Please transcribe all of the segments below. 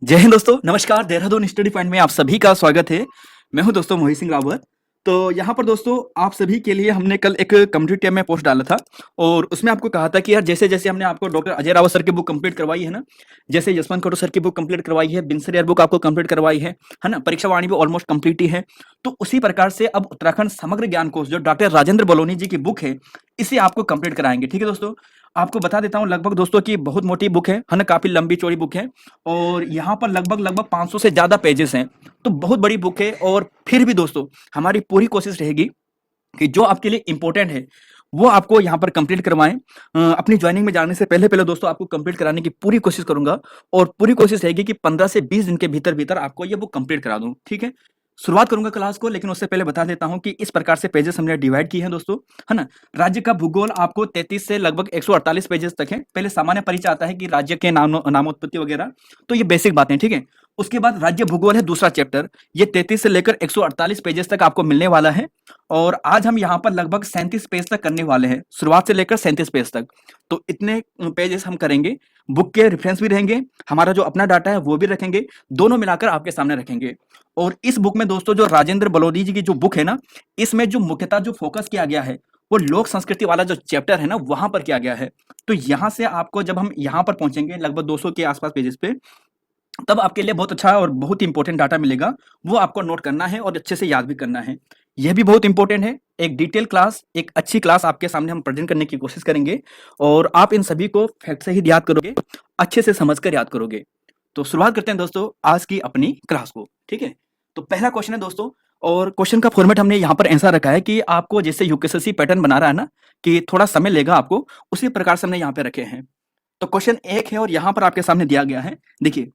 जय हिंद दोस्तों, नमस्कार। देहरादून स्टडी पॉइंट में आप सभी का स्वागत है। मैं हूं दोस्तों मोहित सिंह रावत। तो यहाँ पर दोस्तों आप सभी के लिए हमने कल एक कम्युनिटी टैब में पोस्ट डाला था और उसमें आपको कहा था कि यार जैसे-जैसे हमने आपको डॉक्टर अजय रावत सर की बुक कंप्लीट करवाई है ना, जैसे यशवंत खडूर सर की बुक कंप्लीट करवाई है, बिनसर यार बुक आपको कंप्लीट करवाई है ना? परीक्षा वाणी भी ऑलमोस्ट कंप्लीट ही है। तो उसी प्रकार से अब उत्तराखंड समग्र ज्ञान कोश जो डॉक्टर राजेंद्र बलौनी जी की बुक है, इसे आपको कंप्लीट कराएँगे। ठीक है दोस्तों? आपको बता देता हूँ लगभग दोस्तों कि बहुत मोटी बुक है ना? काफ़ी लंबी चौड़ी बुक है और यहाँ पर लगभग 500 से ज़्यादा पेजेस हैं। तो बहुत बड़ी बुक है और फिर भी दोस्तों हमारी पूरी कोशिश रहेगी कि जो आपके लिए इम्पोर्टेंट है, वो आपको यहाँ पर कंप्लीट करवाएँ। अपनी जॉइनिंग में जाने से पहले-पहले दोस्तों आपको कंप्लीट कराने की पूरी कोशिश करूँगा और पूरी कोशिश रहेगी कि 15 से 20 दिन के भीतर-भीतर आपको ये बुक कंप्लीट करा दूँ, ठीक है? शुरुआत करूँगा क्लास को, लेकिन उससे पहले बता देता हूँ कि इस प्रकार से पेजेस हमने डिवाइड किए हैं दोस्तों, है ना? राज्य का भूगोल आपको 33 से लगभग 148 पेजेस तक है। पहले सामान्य परिचय आता है कि राज्य के नामोत्पत्ति वगैरह, तो ये बेसिक बातें, ठीक है? उसके बाद राज्य भूगोल है दूसरा चैप्टर, ये 33 से लेकर 148 पेजेस तक आपको मिलने वाला है और आज हम यहाँ पर लगभग 37 पेज तक करने वाले हैं, शुरुआत से लेकर 37 पेज तक। तो इतने पेजेस हम करेंगे, बुक के रेफरेंस भी रहेंगे, हमारा जो अपना डाटा है वो भी रखेंगे, दोनों मिलाकर आपके सामने रखेंगे। और इस बुक में दोस्तों जो राजेंद्र बलौनी जी की जो बुक है ना, इसमें जो मुख्यतः जो फोकस किया गया है, वो लोक संस्कृति वाला जो चैप्टर है ना, वहाँ पर किया गया है। तो यहाँ से आपको जब हम यहाँ पर पहुँचेंगे लगभग 200 के आस-पास पेजेस पे, तब आपके लिए बहुत अच्छा और बहुत ही इंपॉर्टेंट डाटा मिलेगा, वो आपको नोट करना है और अच्छे से याद भी करना है। यह भी बहुत इंपॉर्टेंट है, एक डिटेल क्लास, एक अच्छी क्लास आपके सामने हम प्रेज़ेंट करने की कोशिश करेंगे और आप इन सभी को फैक्ट से ही याद करोगे, अच्छे से समझकर याद करोगे। तो शुरुआत करते हैं दोस्तों आज की अपनी क्लास को, ठीक है? तो पहला क्वेश्चन है दोस्तों और क्वेश्चन का फॉर्मेट हमने यहाँ पर ऐसा रखा है कि आपको जैसे यूपीएससी पैटर्न बना रहा है ना, कि थोड़ा समय लेगा आपको, उसी प्रकार से हमने यहाँ पे रखे हैं। तो क्वेश्चन 1 है और यहाँ पर आपके सामने दिया गया है। देखिए,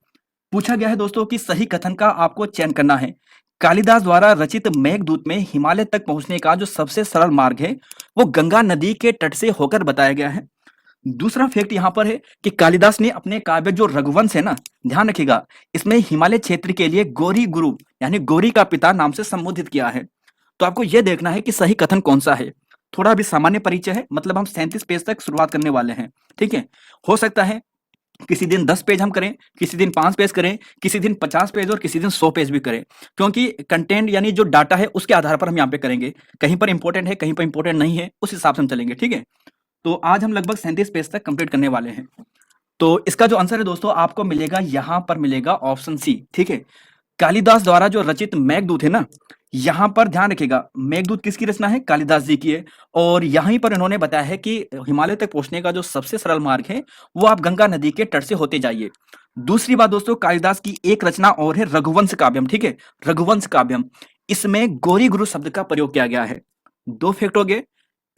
पूछा गया है दोस्तों कि सही कथन का आपको चयन करना है। कालिदास द्वारा रचित मेघदूत में हिमालय तक पहुंचने का जो सबसे सरल मार्ग है, वो गंगा नदी के तट से होकर बताया गया है। दूसरा फैक्ट यहाँ पर है कि कालिदास ने अपने काव्य जो रघुवंश है ना, ध्यान रखिएगा, इसमें हिमालय क्षेत्र के लिए गौरी गुरु यानी गौरी का पिता नाम से संबोधित किया है। तो आपको यह देखना है कि सही कथन कौन सा है। थोड़ा अभी सामान्य परिचय है, मतलब हम 37 पेज तक शुरुआत करने वाले हैं, ठीक है? हो सकता है किसी दिन 10 पेज हम करें, किसी दिन 5 पेज करें, किसी दिन 50 पेज और किसी दिन 100 पेज भी करें। क्योंकि कंटेंट यानी जो डाटा है उसके आधार पर हम यहाँ पे करेंगे। कहीं पर इंपॉर्टेंट है, कहीं पर इंपॉर्टेंट नहीं है, उस हिसाब से हम चलेंगे, ठीक है? तो आज हम लगभग 37 पेज तक कंप्लीट करने वाले हैं। तो इसका जो आंसर है दोस्तों आपको मिलेगा, यहाँ पर मिलेगा ऑप्शन सी, ठीक है? कालिदास द्वारा जो रचित मेघदूत है ना, यहाँ पर ध्यान रखिएगा, मेघदूत किसकी रचना है? कालिदास जी की है और यहीं पर इन्होंने बताया है कि हिमालय तक पहुँचने का जो सबसे सरल मार्ग है, वो आप गंगा नदी के तट से होते जाइए। दूसरी बात दोस्तों, कालिदास की एक रचना और है रघुवंश काव्यम, ठीक है? रघुवंश काव्यम, इसमें गौरी गुरु शब्द का प्रयोग किया गया है। 2 फैक्ट हो गए।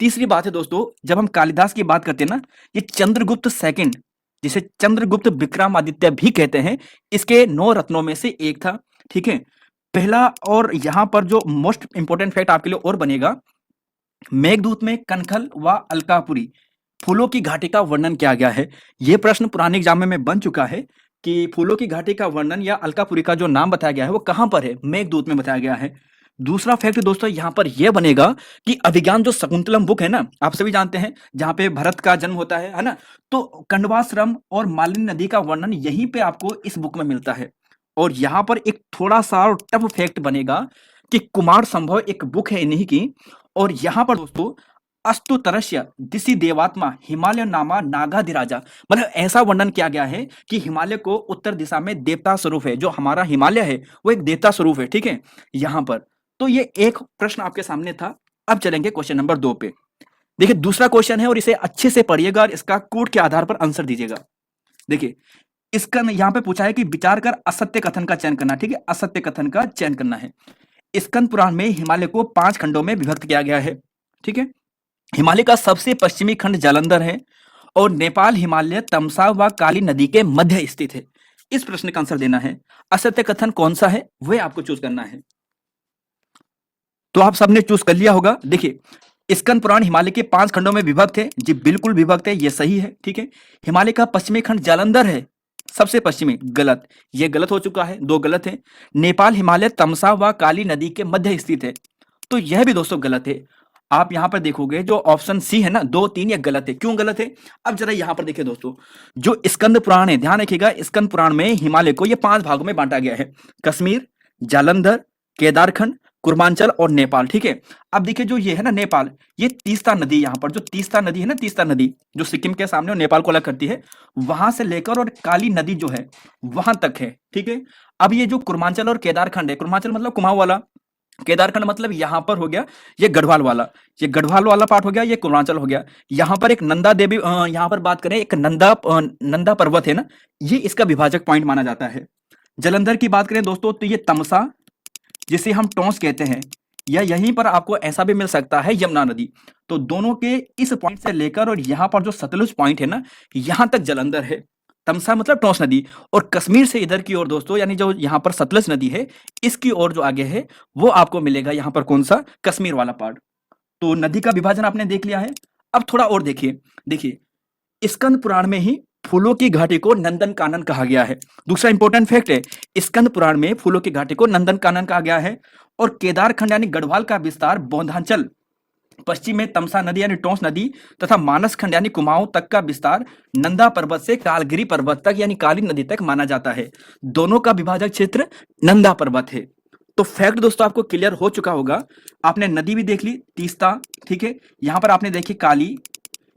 तीसरी बात है दोस्तों, जब हम कालिदास की बात करते हैं ना, ये चंद्रगुप्त सेकंड, जिसे चंद्रगुप्त विक्रमादित्य भी कहते हैं, इसके 9 रत्नों में से एक था, ठीक है? पहला और यहाँ पर जो मोस्ट इंपोर्टेंट फैक्ट आपके लिए और बनेगा, मेघदूत में कनखल व अलकापुरी फूलों की घाटी का वर्णन किया गया है। ये प्रश्न पुराने एग्जाम में बन चुका है कि फूलों की घाटी का वर्णन या अलकापुरी का जो नाम बताया गया है, वो कहाँ पर है? मेघदूत में बताया गया है। दूसरा फैक्ट दोस्तों यहाँ पर यह बनेगा कि अभिज्ञान जो शकुंतलम बुक है ना, आप सभी जानते हैं, जहाँ पे भरत का जन्म होता है ना? तो कण्वाश्रम और मालिनी नदी का वर्णन यहीं पे आपको इस बुक में मिलता है। और यहाँ पर एक थोड़ा-सा और टफ फैक्ट बनेगा कि कुमार संभव एक बुक है इन्हीं की और यहाँ पर दोस्तों अस्तुतरस्य दिशि देवात्मा हिमालय नामा नागाधिराजा, मतलब ऐसा वर्णन किया गया है कि हिमालय को उत्तर दिशा में देवता स्वरूप है, जो हमारा हिमालय है वो एक देवता स्वरूप है, ठीक है? यहाँ पर तो ये एक प्रश्न आपके सामने था। अब चलेंगे क्वेश्चन नंबर 2 पे। देखिए दूसरा क्वेश्चन है और इसे अच्छे से पढ़िएगा और इसका कोड के आधार पर आंसर दीजिएगा। देखिए इसका यहाँ पे पूछा है कि विचार कर असत्य कथन का चयन करना, ठीक है? असत्य कथन का चयन करना है। स्कंद पुराण में हिमालय को 5 खंडों में विभक्त किया गया है, ठीक है? हिमालय का सबसे पश्चिमी खंड जालंधर है और नेपाल हिमालय तमसा व काली नदी के मध्य स्थित है। इस प्रश्न का आंसर देना है। असत्य कथन कौन सा है वह आपको चूज करना है। तो आप सबने चूज कर लिया होगा। देखिए स्कंद पुराण हिमालय के 5 खंडों में विभक्त है जी, बिल्कुल विभक्त है, ये सही है, ठीक है? हिमालय का पश्चिमी खंड जालंधर है, सबसे पश्चिमी, गलत, ये गलत हो चुका है, 2 गलत है। नेपाल हिमालय तमसा व काली नदी के मध्य स्थित है, तो यह भी दोस्तों गलत है। आप यहाँ पर देखोगे जो ऑप्शन सी है ना 2 3 ये गलत है। क्यों गलत है? अब जरा यहाँ पर देखिए दोस्तों, जो स्कंद पुराण है, ध्यान रखिएगा, स्कंद पुराण में हिमालय को ये 5 भागों में बांटा गया है। कश्मीर, जालंधर, केदारखंड, पूर्वांचल और नेपाल। ठीक है, अब देखिए जो ये है ना नेपाल, ये तीस्ता नदी, यहाँ पर जो तीस्ता नदी है ना, तीस्ता नदी जो सिक्किम के सामने और नेपाल को अलग करती है, वहां से लेकर और काली नदी जो है वहां तक है। ठीक है, अब ये जो कुर्मांचल और केदारखंड है, कुर्मांचल मतलब कुमाऊं वाला, केदारखंड मतलब यहाँ पर हो गया ये गढ़वाल वाला, ये गढ़वाल वाला पार्ट हो गया, ये पूर्वांचल हो गया। यहाँ पर एक नंदा देवी, यहाँ पर बात करें, एक नंदा पर्वत है ना, ये इसका विभाजक पॉइंट माना जाता है। जलंधर की बात करें दोस्तों तो ये तमसा, जिसे हम टोंस कहते हैं, या यहीं पर आपको ऐसा भी मिल सकता है यमुना नदी। तो दोनों के इस पॉइंट से लेकर और यहाँ पर जो सतलुज पॉइंट है ना, यहाँ तक जलंधर है। तमसा मतलब टोंस नदी, और कश्मीर से इधर की ओर दोस्तों, यानी जो यहाँ पर सतलुज नदी है, इसकी ओर जो आगे है वो आपको मिलेगा यहाँ पर कौन सा, कश्मीर वाला पार्ट। तो नदी का विभाजन आपने देख लिया है। अब थोड़ा और देखिए, देखिए स्कंद पुराण में ही फूलों की घाटी को नंदन कानन कहा गया है। दूसरा इंपॉर्टेंट फैक्ट है, स्कंद पुराण में फूलों की घाटी को नंदन कानन कहा गया है। और केदारखंड यानी गढ़वाल का विस्तार बौद्धांचल, पश्चिम में तमसा नदी यानी टोंस नदी, तथा मानस खंड यानी कुमाऊं तक का विस्तार नंदा पर्वत से कालगिरी पर्वत तक यानी काली नदी तक माना जाता है। दोनों का विभाजक क्षेत्र नंदा पर्वत है। तो फैक्ट दोस्तों आपको क्लियर हो चुका होगा। आपने नदी भी देख ली तीस्ता, ठीक है, यहाँ पर आपने देखी काली,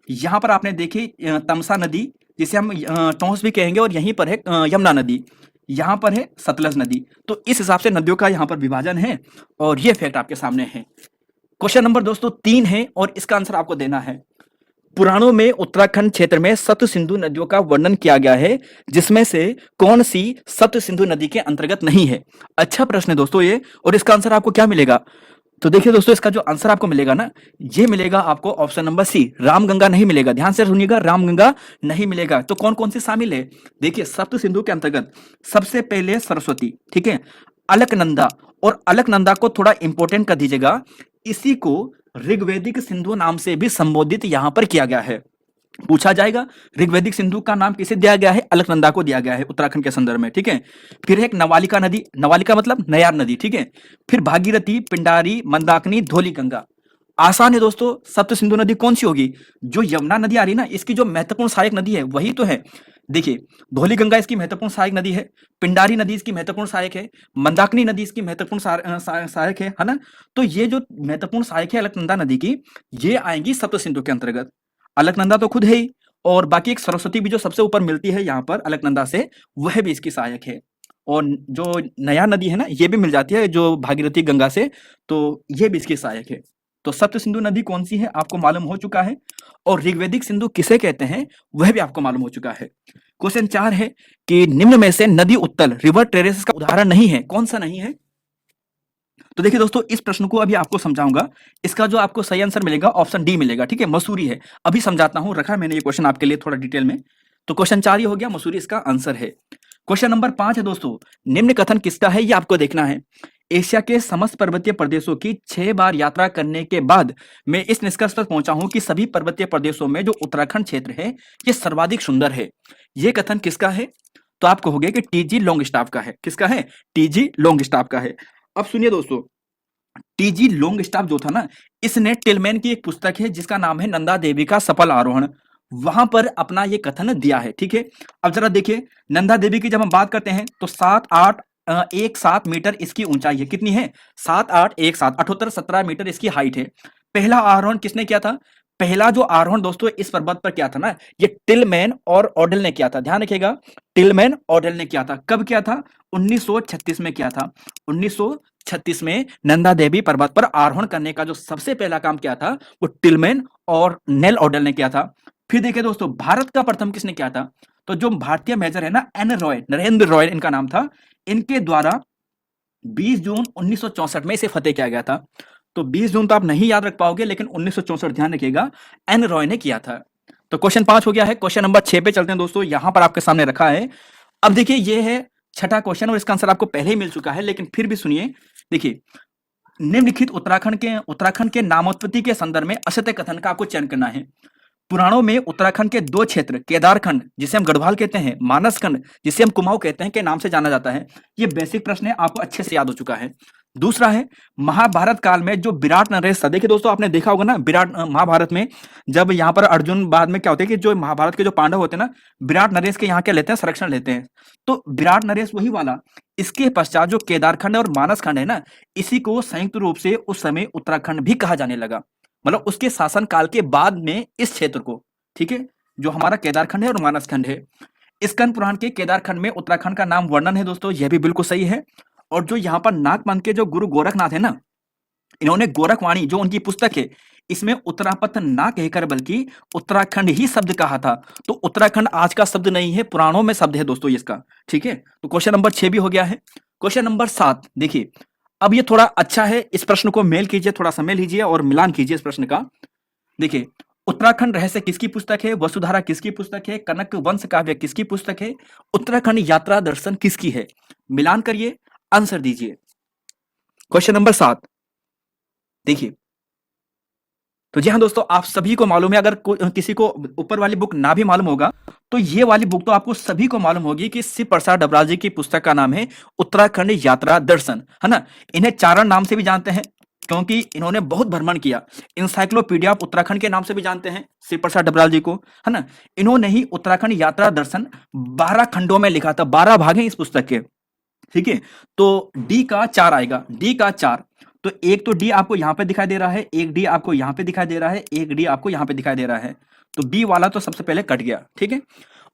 यहाँ पर आपने देखी तमसा नदी जिसे हम टोंस भी कहेंगे, और यहीं पर है यमुना नदी, यहाँ पर है सतलज नदी। तो इस हिसाब से नदियों का यहाँ पर विभाजन है, और ये फैक्ट आपके सामने है। क्वेश्चन नंबर दोस्तों 3 है, और इसका आंसर आपको देना है। पुराणों में उत्तराखंड क्षेत्र में सप्त सिंधु नदियों का वर्णन किया गया है, जिसमें से कौन सी सप्त सिंधु नदी के अंतर्गत नहीं है? अच्छा प्रश्न है दोस्तों ये, और इसका आंसर आपको क्या मिलेगा? तो देखिए दोस्तों, इसका जो आंसर आपको मिलेगा ना, ये मिलेगा आपको ऑप्शन नंबर सी, रामगंगा नहीं मिलेगा। ध्यान से सुनिएगा, रामगंगा नहीं मिलेगा। तो कौन कौन सी शामिल है? देखिए सप्त सिंधु के अंतर्गत सबसे पहले सरस्वती, ठीक है, अलकनंदा, और अलकनंदा को थोड़ा इंपॉर्टेंट कर दीजिएगा, इसी को ऋग्वैदिक सिंधु नाम से भी संबोधित यहां पर किया गया है। पूछा जाएगा ऋग्वैदिक सिंधु का नाम किसे दिया गया है? अलकनंदा को दिया गया है उत्तराखंड के संदर्भ में। ठीक है, फिर एक नवालिका नदी, नवालिका मतलब नयार नदी, ठीक है, फिर भागीरथी, पिंडारी, मंदाकिनी, धौली गंगा। आसान है दोस्तों, सप्त सिंधु नदी कौन सी होगी? जो यमुना नदी आ रही ना, इसकी जो महत्वपूर्ण सहायक नदी है वही तो है। देखिए धौली गंगा इसकी महत्वपूर्ण सहायक नदी है, पिंडारी नदी इसकी महत्वपूर्ण सहायक है, मंदाकिनी नदी इसकी महत्वपूर्ण सहायक है ना। तो ये जो महत्वपूर्ण सहायक है अलकनंदा नदी की, ये आएंगी सप्त सिंधु के अंतर्गत। अलकनंदा तो खुद है ही, और बाकी एक सरस्वती भी जो सबसे ऊपर मिलती है यहाँ पर अलकनंदा से, वह भी इसकी सहायक है। और जो नया नदी है ना, ये भी मिल जाती है जो भागीरथी गंगा से, तो ये भी इसकी सहायक है। तो सप्त सिंधु नदी कौन सी है आपको मालूम हो चुका है, और ऋग्वैदिक सिंधु किसे कहते हैं वह भी आपको मालूम हो चुका है। क्वेश्चन 4 है कि निम्न में से नदी उत्तल रिवर टेरेस का उदाहरण नहीं है, कौन सा नहीं है? तो देखिए दोस्तों, इस प्रश्न को अभी आपको समझाऊंगा। इसका जो आपको सही आंसर मिलेगा ऑप्शन डी मिलेगा, ठीक है, मसूरी है। अभी समझाता हूं, रखा मैंने ये क्वेश्चन आपके लिए थोड़ा डिटेल में। तो क्वेश्चन 4 ये हो गया, मसूरी इसका आंसर है। क्वेश्चन नंबर 5 है दोस्तों, निम्न कथन किसका है ये आपको देखना है। एशिया के समस्त पर्वतीय प्रदेशों की 6 बार यात्रा करने के बाद मैं इस निष्कर्ष पर पहुंचा हूं कि सभी पर्वतीय प्रदेशों में जो उत्तराखंड क्षेत्र है ये सर्वाधिक सुंदर है। ये कथन किसका है? तो आप कहोगे कि टीजी लॉन्गस्टाफ का है। किसका है? टीजी लॉन्गस्टाफ का है। अब सुनिए दोस्तों, टीजी लॉन्गस्टाफ जो था ना, इसने टिलमैन की एक पुस्तक है जिसका नाम है नंदा देवी का सफल आरोहण, वहां पर अपना ये कथन दिया है। ठीक है, अब जरा देखिए, नंदा देवी की जब हम बात करते हैं तो 7 मीटर इसकी ऊंचाई है। कितनी है? 7 8 1 7 78 17 मीटर इसकी हाइट है। पहला आरोहण किसने किया था? पहला जो आरोहण दोस्तों इस पर्वत पर किया था ना, ये टिलमैन और ऑडेल ने किया था। ध्यान रखिएगा, टिलमैन ऑडेल ने किया था। कब किया था? 1936 में किया था। 1936 में नंदा देवी पर्वत पर आरोहण करने का जो सबसे पहला काम किया था वो टिलमैन और नेल ऑडेल ने किया था। फिर देखिए दोस्तों, भारत का प्रथम किसने किया था? तो जो भारतीय मेजर है ना, एन रॉय, नरेंद्र रॉय इनका नाम था, इनके द्वारा 20 जून 1964 में इसे फतेह किया गया था। तो 20 जून तो आप नहीं याद रख पाओगे, लेकिन 1964 ध्यान रखिएगा, एन रॉय ने किया था। तो क्वेश्चन 5 हो गया है। क्वेश्चन नंबर 6 पे चलते हैं दोस्तों, यहां पर आपके सामने रखा है। अब देखिए, ये है छठा क्वेश्चन और इसका आंसर आपको पहले ही मिल चुका है, लेकिन फिर भी सुनिए। देखिए, निम्नलिखित उत्तराखंड के नामोत्पत्ति के संदर्भ में असत्य कथन का आपको चयन करना है। पुराणों में उत्तराखंड के 2 क्षेत्र, केदारखंड जिसे हम गढ़वाल कहते हैं, मानसखंड जिसे हम कुमाऊं कहते हैं, के नाम से जाना जाता है। ये बेसिक प्रश्न है, आपको अच्छे से याद हो चुका है। दूसरा है महाभारत काल में जो विराट नरेश था। देखिए दोस्तों, आपने देखा होगा ना विराट महाभारत में, जब यहाँ पर अर्जुन बाद में क्या होता है कि जो महाभारत के जो पांडव होते हैं ना, विराट नरेश के यहाँ क्या लेते हैं, संरक्षण लेते हैं। तो विराट नरेश वही वाला। इसके पश्चात जो केदारखंड और मानस खंड है ना, इसी को संयुक्त रूप से उस समय उत्तराखंड भी कहा जाने लगा। मतलब उसके शासन काल के बाद में इस क्षेत्र को, ठीक है, जो हमारा केदारखंड है और मानस खंड है, स्कंद पुराण के केदारखंड में उत्तराखंड का नाम वर्णन है दोस्तों, यह भी बिल्कुल सही है। और जो यहाँ पर नागपंथ के जो गुरु गोरखनाथ है ना, इन्होंने गोरखवाणी जो उनकी पुस्तक है, इसमें उत्तरापथ ना कहकर बल्कि उत्तराखंड ही शब्द कहा था। तो उत्तराखंड आज का शब्द नहीं है, पुराणों में शब्द है दोस्तों इसका। ठीक है, तो क्वेश्चन नंबर 6 भी हो गया है। क्वेश्चन नंबर 7 देखिए, अब ये थोड़ा अच्छा है, इस प्रश्न को मेल कीजिए, थोड़ा सा मेल लीजिए और मिलान कीजिए इस प्रश्न का। देखिए, उत्तराखंड रहस्य किसकी पुस्तक है, वसुधारा किसकी पुस्तक है, कनक वंश काव्य किसकी पुस्तक है, उत्तराखंड यात्रा दर्शन किसकी है, मिलान करिए, आंसर दीजिए। क्वेश्चन नंबर 7 देखिए, तो जी हाँ दोस्तों, आप सभी को मालूम है, अगर किसी को ऊपर वाली बुक ना भी मालूम होगा तो ये वाली बुक तो आपको सभी को मालूम होगी कि शिव प्रसाद डबराल जी की पुस्तक का नाम है उत्तराखंड यात्रा दर्शन, है ना। इन्हें चारण नाम से भी जानते हैं क्योंकि इन्होंने बहुत भ्रमण किया। इंसाइक्लोपीडिया ऑफ उत्तराखंड के नाम से भी जानते हैं शिव प्रसाद डबराल जी को, है ना। इन्होंने ही उत्तराखंड यात्रा दर्शन 12 खंडों में लिखा था, 12 भाग हैं इस पुस्तक के। ठीक है, तो डी का 4 आएगा, डी का 4। तो एक तो डी आपको यहां पे दिखाई दे रहा है, एक डी आपको यहां पे दिखाई दे रहा है, एक डी आपको यहां पे दिखाई दे रहा है। तो बी वाला तो सबसे पहले कट गया। ठीक है,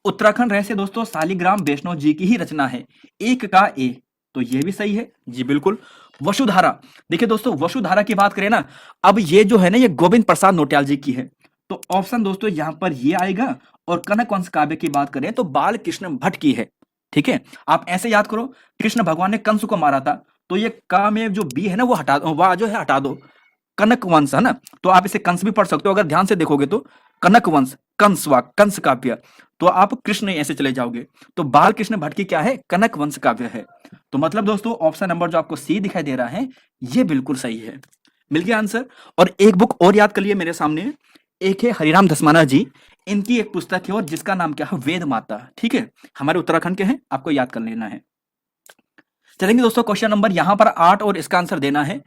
उत्तराखंड रहस्य दोस्तों शालिग्राम वैष्णव जी की ही रचना है, एक का ए, तो ये भी सही है जी बिल्कुल। वसुधारा, देखिए दोस्तों, वसुधारा की बात करें ना, अब ये जो है ना, ये गोविंद प्रसाद नौटियाल जी की है, तो ऑप्शन दोस्तों यहां पर ये आएगा। और कनक वंश काव्य की बात करें तो बाल कृष्ण भट्ट की है। ठीक है, आप ऐसे याद करो, कृष्ण भगवान ने कंस को मारा था, तो ये का में जो बी है ना, वो हटा दो, वह जो है हटा दो, कनक वंश है ना, तो आप इसे कंस भी पढ़ सकते हो अगर ध्यान से देखोगे तो, कनक वंश, कंस वा कंस काव्य, तो आप कृष्ण ऐसे चले जाओगे, तो बाल कृष्ण भट्ट की क्या है, कनक वंश काव्य है। तो मतलब दोस्तों ऑप्शन नंबर जो आपको सी दिखाई दे रहा है, ये बिल्कुल सही है। मिल गया आंसर। और एक बुक और याद कर लिए मेरे सामने, एक है हरिराम धस्माना जी, इनकी एक पुस्तक है और जिसका नाम क्या है, वेद माता। ठीक है, हमारे उत्तराखंड के हैं, आपको याद कर लेना है। चलेंगे दोस्तों, क्वेश्चन नंबर यहां पर 8 और इसका आंसर देना है।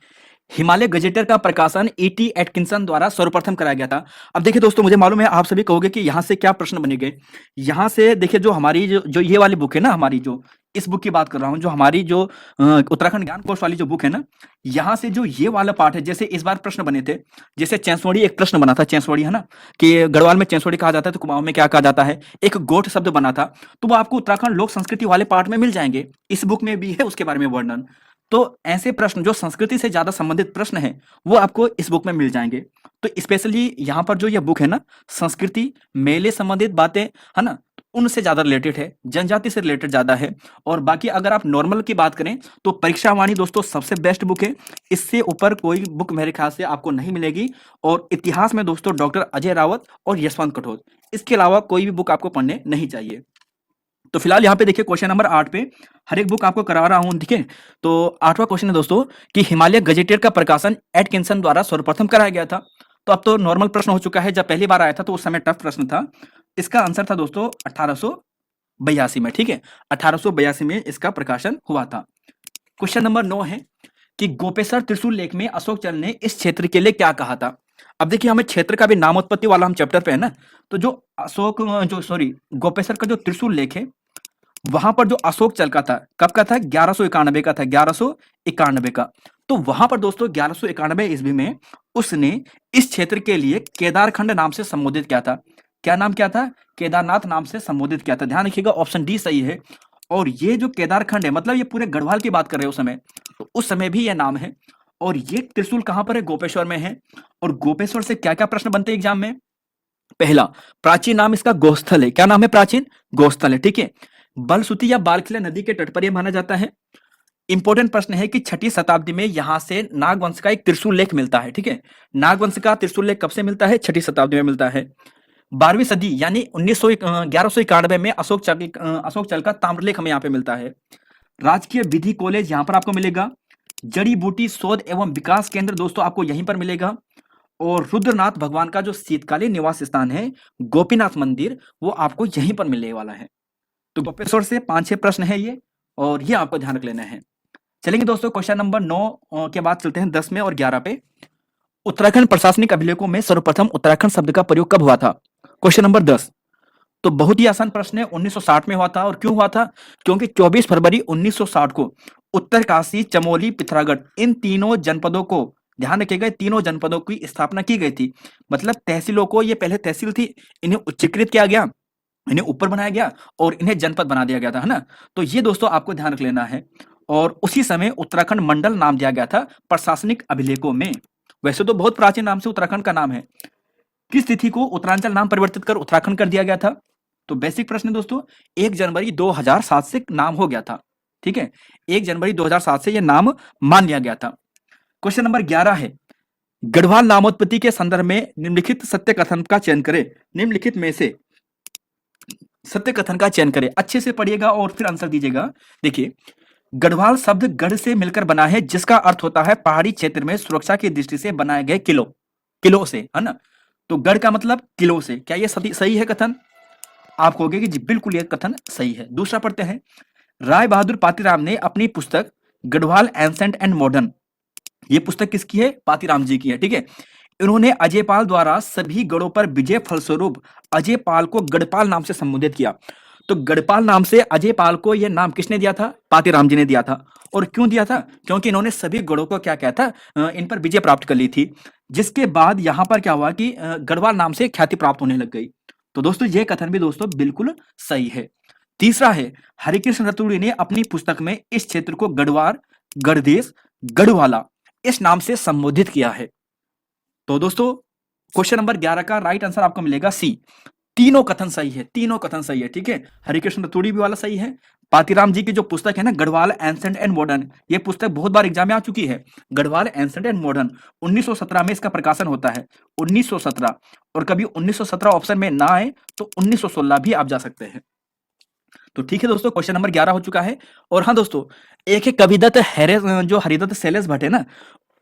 हिमालय गजेटर का प्रकाशन E.T. एटकिंसन द्वारा सर्वप्रथम कराया गया था। अब देखिए दोस्तों, मुझे मालूम है आप सभी कहोगे कि यहाँ से क्या प्रश्न बनेंगे। यहाँ से देखिए, जो हमारी जो ये वाली बुक है ना, हमारी जो इस बुक की बात कर रहा हूँ, जो हमारी जो उत्तराखंड ज्ञान कोश वाली जो बुक है ना, यहाँ से जो ये वाला पार्ट है, जैसे इस बार प्रश्न बने थे, जैसे चैंसवाड़ी एक प्रश्न बना था, चैंसवाड़ी है ना, कि गढ़वाल में चैंसवाड़ी कहा जाता है तो कुमाऊं में क्या कहा जाता है, एक गोठ शब्द बना था, तो वो आपको उत्तराखंड लोक संस्कृति वाले पार्ट में मिल जाएंगे, इस बुक में भी है उसके बारे में वर्णन। तो ऐसे प्रश्न जो संस्कृति से ज्यादा संबंधित प्रश्न है, वो आपको इस बुक में मिल जाएंगे। तो स्पेशली यहाँ पर जो ये बुक है ना, संस्कृति मेले संबंधित बातें है ना, उनसे ज्यादा रिलेटेड है, जनजाति से रिलेटेड ज्यादा है। और बाकी अगर आप नॉर्मल की बात करें तो परीक्षा वाणी दोस्तों सबसे बेस्ट बुक है, इससे ऊपर कोई बुक मेरे ख्याल से आपको नहीं मिलेगी। और इतिहास में दोस्तों डॉक्टर अजय रावत और यशवंत कठोर, इसके अलावा कोई भी बुक आपको पढ़ने नहीं चाहिए। तो फिलहाल यहाँ पे देखिए, क्वेश्चन नंबर 8 पे हर एक बुक आपको करा रहा हूँ। ठीक है, तो 8वां क्वेश्चन है दोस्तों कि हिमालय गजेटियर का प्रकाशन एटकिंसन द्वारा सर्वप्रथम कराया गया था। तो अब तो नॉर्मल प्रश्न हो चुका है, जब पहली बार आया था तो उस समय टफ प्रश्न था। इसका आंसर था दोस्तों 1882 में। ठीक है, 1882 में इसका प्रकाशन हुआ था। क्वेश्चन नंबर 9 है कि गोपेश्वर त्रिशूल लेख में अशोक चल ने इस क्षेत्र के लिए क्या कहा था। अब देखिए, हमें क्षेत्र का भी नामोत्पत्ति वाला हम चैप्टर पे है ना, तो जो अशोक जो सॉरी गोपेश्वर का जो त्रिशूल लेख है, वहां पर जो अशोक चल का था, कब का था, 1191 का था, 1191 का। तो वहां पर दोस्तों 1191 ईस्वी में उसने इस क्षेत्र के लिए केदारखंड नाम से संबोधित किया था। क्या नाम क्या था, केदारनाथ नाम से संबोधित किया था। ध्यान रखिएगा, ऑप्शन डी सही है। और ये जो केदारखंड है, मतलब ये पूरे गढ़वाल की बात कर रहे हैं उस समय, तो उस समय भी ये नाम है। और ये त्रिशूल कहां पर है, गोपेश्वर में है। और गोपेश्वर से क्या क्या प्रश्न बनते हैं एग्जाम में, पहला, प्राचीन नाम इसका गोस्थल है। क्या नाम है, प्राचीन गोस्थल है। ठीक है, बलसुती या बालखिला नदी के तट पर यह माना जाता है। इंपॉर्टेंट प्रश्न है कि 6ठी शताब्दी में यहां से नागवंश का एक त्रिशूल लेख मिलता है। ठीक है, नागवंश का त्रिशूल लेख कब से मिलता है, 6ठी शताब्दी में मिलता है। 12वीं सदी यानी 1191 में अशोक चल का ताम्रलेख हमें यहाँ पे मिलता है। राजकीय विधि कॉलेज यहाँ पर आपको मिलेगा। जड़ी बूटी शोध एवं विकास केंद्र दोस्तों आपको यहीं पर मिलेगा। और रुद्रनाथ भगवान का जो शीतकालीन निवास स्थान है, गोपीनाथ मंदिर, वो आपको यहीं पर मिलने वाला है। तो गोपेश्वर से 5-6 प्रश्न है ये, और ये आपको ध्यान रख लेना है। चलेंगे दोस्तों क्वेश्चन नंबर 9 के बाद चलते हैं 10 में और 11 पे। उत्तराखंड प्रशासनिक अभिलेखों में सर्वप्रथम उत्तराखंड शब्द का प्रयोग कब हुआ था? Question number 10। तो बहुत ही आसान प्रश्न है, 1960 में हुआ था। और क्यों हुआ था? क्योंकि 24 फरवरी 1960 को उत्तरकाशी, चमोली, पिथौरागढ़ इन तीनों जनपदों को, ध्यान रखिएगा, तीनों जनपदों की स्थापना की गई थी। मतलब तहसीलों को, ये पहले तहसील थी, इन्हें उच्चीकृत किया गया, इन्हें ऊपर बनाया गया और इन्हें जनपद बना दिया गया था, है ना। तो ये दोस्तों आपको ध्यान रख लेना है। और उसी समय उत्तराखंड मंडल नाम दिया गया था प्रशासनिक अभिलेखों में। वैसे तो बहुत प्राचीन नाम से उत्तराखंड का नाम है। किस तिथि को उत्तरांचल नाम परिवर्तित कर उत्तराखंड कर दिया गया था? तो बेसिक प्रश्न है दोस्तों, 1 जनवरी 2007 से नाम हो गया था। ठीक है, 1 जनवरी 2007 से यह नाम मान लिया गया था। क्वेश्चन नंबर 11 है, गढ़वाल नामोत्पत्ति के संदर्भ में निम्नलिखित सत्य कथन का चयन करें। निम्नलिखित में से सत्य कथन का चयन करें। अच्छे से पढ़िएगा और फिर आंसर दीजिएगा। देखिए, गढ़वाल शब्द गढ़ से मिलकर बना है, जिसका अर्थ होता है पहाड़ी क्षेत्र में सुरक्षा की दृष्टि से बनाए गए किलो, किलो से, है ना। तो गढ़ का मतलब किलो से। क्या ये सही है कथन? आप कहोगे कि जी बिल्कुल ये कथन सही है। दूसरा पढ़ते हैं, राय बहादुर पातीराम ने अपनी पुस्तक गढ़वाल एंसेंट एंड मॉडर्न, ये पुस्तक किसकी है? पातीराम जी की है। ठीक है, इन्होंने अजयपाल द्वारा सभी गढ़ों पर विजय फलस्वरूप अजयपाल को गढ़पाल नाम से संबोधित किया। तो गढ़पाल नाम से अजयपाल को यह नाम किसने दिया था? पातीराम जी ने दिया था। और क्यों दिया था? क्योंकि इन्होंने सभी गढ़ों को क्या किया था? इन पर विजय प्राप्त कर ली थी। जिसके बाद यहां पर क्या हुआ कि गढ़वाल नाम से ख्याति प्राप्त होने लग गई। तो दोस्तों यह कथन भी दोस्तों बिल्कुल सही है। तीसरा है, हरिकृष्ण रतूड़ी ने अपनी पुस्तक में इस क्षेत्र को गढ़वार, गढ़देश, गढ़वाला इस नाम से संबोधित किया है। तो दोस्तों क्वेश्चन नंबर 11 का राइट आंसर आपको मिलेगा सी। तीनों कथन सही है, तीनों कथन सही है। ठीक है, हरिकृष्ण रतूड़ी भी वाला सही है। पातीराम जी की जो पुस्तक है ना, गढ़वाल एंसेंट एंड मॉडर्न, ये पुस्तक बहुत बार एग्जाम में आ चुकी है। गढ़वाल एंसेंट एंड मॉडर्न 1917 में इसका प्रकाशन होता है, 1917। और कभी 1917 ऑप्शन में ना आए तो 1916 भी आप जा सकते हैं। तो ठीक है दोस्तों, क्वेश्चन नंबर 11 हो चुका है। और हाँ दोस्तों, एक है कविदत्त हैरे, जो हरिदत्त शैलेश भट्ट है ना,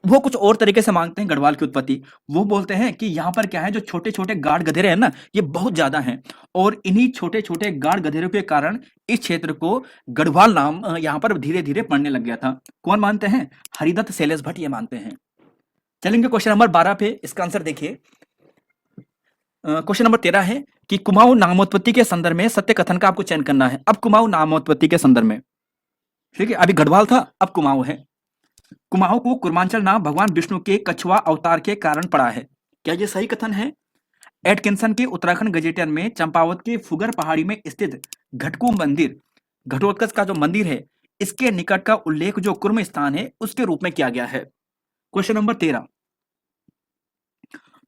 वो कुछ और तरीके से मांगते हैं गढ़वाल की उत्पत्ति। वो बोलते हैं कि यहाँ पर क्या है, जो छोटे छोटे गाढ़ गधेरे हैं ना, ये बहुत ज्यादा हैं। और इन्हीं छोटे छोटे गाढ़ गधेरों के कारण इस क्षेत्र को गढ़वाल नाम यहाँ पर धीरे धीरे पड़ने लग गया था। कौन मानते हैं? हरिदत्त शैलेश भट्ट ये मानते हैं। चलेंगे क्वेश्चन नंबर 12 पे। इसका आंसर देखिए, क्वेश्चन नंबर 13 है कि कुमाऊं नामोत्पत्ति के संदर्भ में सत्य कथन का आपको चयन करना है। अब कुमाऊं नामोत्पत्ति के संदर्भ में, ठीक है, अभी गढ़वाल था, अब कुमाऊं है। कुमाऊं को कुर्मांचल नाम भगवान विष्णु के कछुआ अवतार के कारण पड़ा है। क्या ये सही कथन है? एटकिंसन के उत्तराखंड गजेटियन में चंपावत के फुगर पहाड़ी में स्थित घटकू मंदिर, घटोत्कच का जो मंदिर है, इसके निकट का उल्लेख जो कुर्म स्थान है उसके रूप में किया गया है। Question number 13।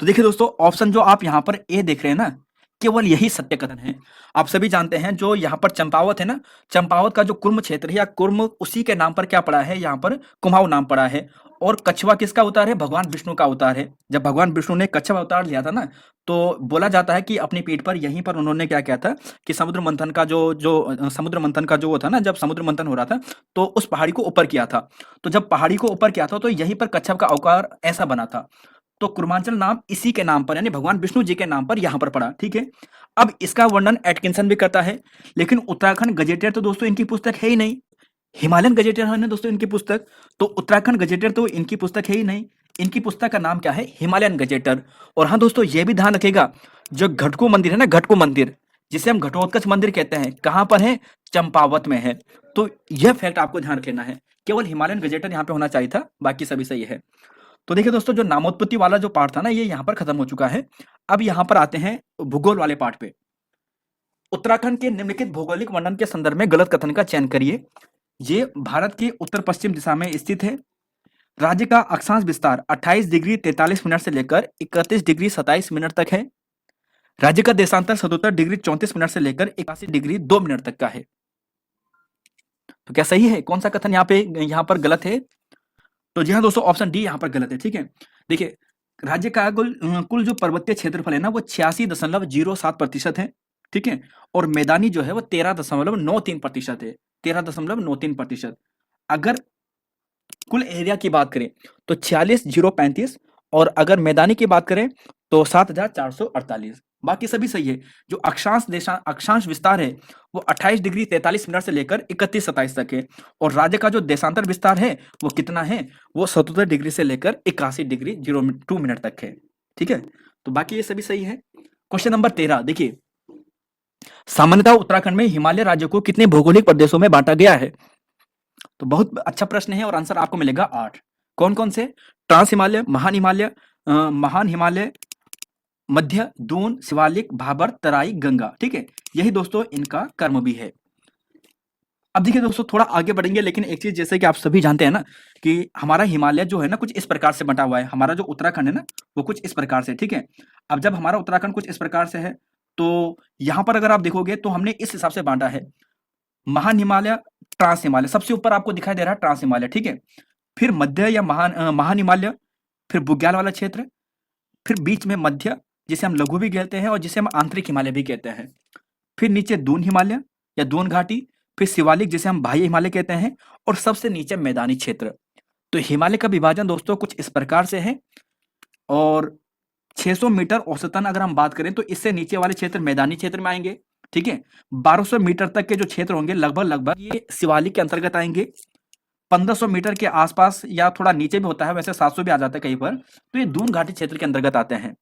तो देखिए दोस्तों, ऑप्शन जो आप यहाँ पर ए देख रहे हैं ना, केवल यही सत्य कथन है। आप सभी जानते हैं जो यहाँ पर चंपावत है ना, चंपावत का जो कुर्म क्षेत्र है या कुर्म, उसी के नाम पर क्या पड़ा है, यहाँ पर कुमाऊं नाम पड़ा है। और कछुआ किसका अवतार है? भगवान विष्णु का अवतार है। जब भगवान विष्णु ने कछुआ अवतार लिया था ना, तो बोला जाता है कि अपनी पीठ पर यहीं पर उन्होंने क्या किया था कि समुद्र मंथन का समुद्र मंथन का जो वो था ना, जब समुद्र मंथन हो रहा था तो उस पहाड़ी को ऊपर किया था। तो जब पहाड़ी को ऊपर किया था तो यहीं पर कच्छप का अवतार ऐसा बना था। तो कुर्मांचल नाम इसी के नाम पर, यानी भगवान विष्णु जी के नाम पर यहां पर पड़ा। ठीक है, अब इसका वर्णन एटकिंसन भी करता है, लेकिन उत्तराखंड गजेटियर तो दोस्तों इनकी पुस्तक है ही नहीं। हिमालयन गजेटियर है ना दोस्तों इनकी पुस्तक, तो उत्तराखंड गजेटियर तो इनकी पुस्तक है ही नहीं। इनकी पुस्तक का नाम क्या है? हिमालयन गजेटर। और हाँ दोस्तों, यह भी ध्यान रखेगा, जो घटको मंदिर है ना, घटको मंदिर जिसे हम घटोत्कच मंदिर कहते हैं, कहां पर है? चंपावत में है। तो यह फैक्ट आपको ध्यान रखना है। केवल हिमालयन गजेटर यहाँ पे होना चाहिए था, बाकी सभी सही है। तो देखिए दोस्तों, जो नामोत्पत्ति वाला जो पार्ट था ना, ये यहाँ पर खत्म हो चुका है। अब यहाँ पर आते हैं भूगोल वाले पार्ट पे। उत्तराखंड के निम्नलिखित भौगोलिक वर्णन के संदर्भ में गलत कथन का चयन करिए। ये भारत के उत्तर पश्चिम दिशा में स्थित है। राज्य का अक्षांश विस्तार 28 डिग्री 43 मिनट से लेकर 31 डिग्री 27 मिनट तक है। राज्य का देशांतर 77 डिग्री 34 मिनट से लेकर 81 डिग्री 2 मिनट तक का है। तो क्या सही है? कौन सा कथन यहाँ पर गलत है? तो जी हाँ दोस्तों, ऑप्शन डी यहाँ पर गलत है। ठीक है, देखिए, राज्य का कुल जो पर्वतीय क्षेत्रफल है ना, वो 86.07% है। ठीक है, और मैदानी जो है वो 13.93% है। 13.93%। अगर कुल एरिया की बात करें तो 46,035, और अगर मैदानी की बात करें तो 7,448। बाकी सभी सही है। जो अक्षांश विस्तार है वो 28 डिग्री 43 मिनट से लेकर 31-27 तक है। और राज्य का जो देशांतर विस्तार है वो कितना है, वो 77 डिग्री से लेकर 81 डिग्री 02 मिनट तक है। ठीक है, तो बाकी ये सभी सही है। क्वेश्चन नंबर 13 देखिए, सामान्यतः उत्तराखंड में हिमालय राज्य को कितने भौगोलिक प्रदेशों में बांटा गया है? तो बहुत अच्छा प्रश्न है और आंसर आपको मिलेगा 8। कौन कौन से? ट्रांस हिमालय, महान हिमालय, मध्य, दून, शिवालिक, भाबर, तराई, गंगा। ठीक है, यही दोस्तों इनका कर्म भी है। अब देखिए दोस्तों, थोड़ा आगे बढ़ेंगे, लेकिन एक चीज जैसे कि आप सभी जानते हैं ना कि हमारा हिमालय जो है ना कुछ इस प्रकार से बंटा हुआ है। हमारा जो उत्तराखंड है ना वो कुछ इस प्रकार से, ठीक है। अब जब हमारा उत्तराखंड कुछ इस प्रकार से है तो यहाँ पर अगर आप देखोगे तो हमने इस हिसाब से बांटा है। महान हिमालय, ट्रांस हिमालय, सबसे ऊपर आपको दिखाई दे रहा है ट्रांस हिमालय, ठीक है। फिर मध्य या महान हिमालय, फिर बुग्याल वाला क्षेत्र, फिर बीच में मध्य जिसे हम लघु भी कहते हैं और जिसे हम आंतरिक हिमालय भी कहते हैं। फिर नीचे दून हिमालय या दून घाटी, फिर शिवालिक जिसे हम बाह्य हिमालय कहते हैं, और सबसे नीचे मैदानी क्षेत्र। तो हिमालय का विभाजन दोस्तों कुछ इस प्रकार से है। और 600 मीटर औसतन अगर हम बात करें तो इससे नीचे वाले क्षेत्र मैदानी क्षेत्र में आएंगे, ठीक है। 1200 मीटर तक के जो क्षेत्र होंगे लगभग लगभग ये शिवालिक के अंतर्गत आएंगे। 1500 मीटर के आसपास या थोड़ा नीचे भी होता है, वैसे 700 भी आ जाता है कहीं पर, तो ये दून घाटी क्षेत्र के अंतर्गत आते हैं,